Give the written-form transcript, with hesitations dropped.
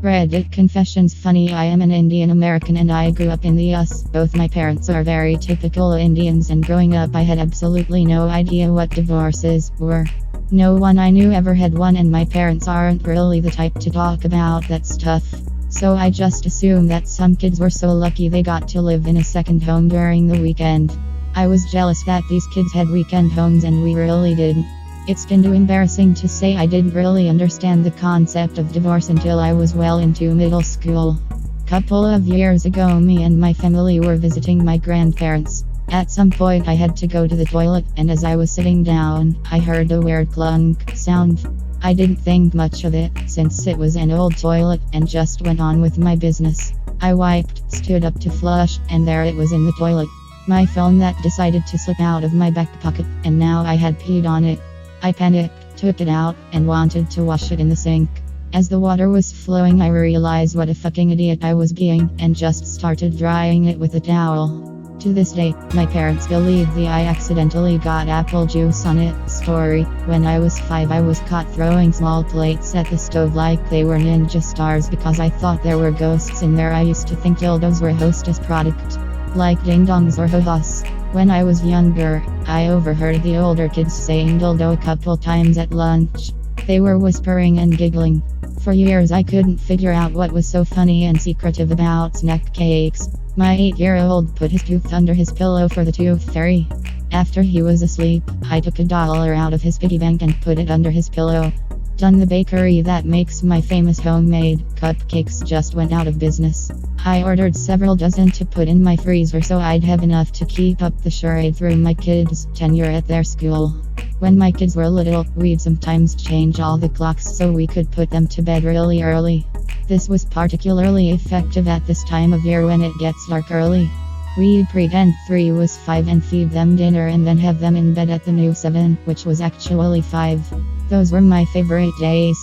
Reddit confessions. Funny, I am an Indian American and I grew up in the US. Both my parents are very typical Indians, and growing up I had absolutely no idea what divorces were. No one I knew ever had one, and my parents aren't really the type to talk about that stuff. So I just assumed that some kids were so lucky they got to live in a second home during the weekend. I was jealous that these kids had weekend homes and we really didn't. It's kind of embarrassing to say I didn't really understand the concept of divorce until I was well into middle school. Couple of years ago, me and my family were visiting my grandparents. At some point I had to go to the toilet, and as I was sitting down, I heard a weird clunk sound. I didn't think much of it, since it was an old toilet, and just went on with my business. I wiped, stood up to flush, and there it was in the toilet. My phone that decided to slip out of my back pocket, and now I had peed on it. I panicked, took it out, and wanted to wash it in the sink. As the water was flowing, I realized what a fucking idiot I was being, and just started drying it with a towel. To this day, my parents believe the I accidentally got apple juice on it story. When I was 5, I was caught throwing small plates at the stove like they were ninja stars because I thought there were ghosts in there. I used to think dildos were a hostess product, like ding-dongs or ho-hos. When I was younger, I overheard the older kids saying dildo a couple times at lunch. They were whispering and giggling. For years I couldn't figure out what was so funny and secretive about snack cakes. My 8-year-old put his tooth under his pillow for the tooth fairy. After he was asleep, I took $1 out of his piggy bank and put it under his pillow. Done. The bakery that makes my famous homemade cupcakes just went out of business. I ordered several dozen to put in my freezer so I'd have enough to keep up the charade through my kids' tenure at their school. When my kids were little, we'd sometimes change all the clocks so we could put them to bed really early. This was particularly effective at this time of year when it gets dark early. We'd pretend 3 was 5 and feed them dinner and then have them in bed at the new 7, which was actually 5. Those were my favorite days.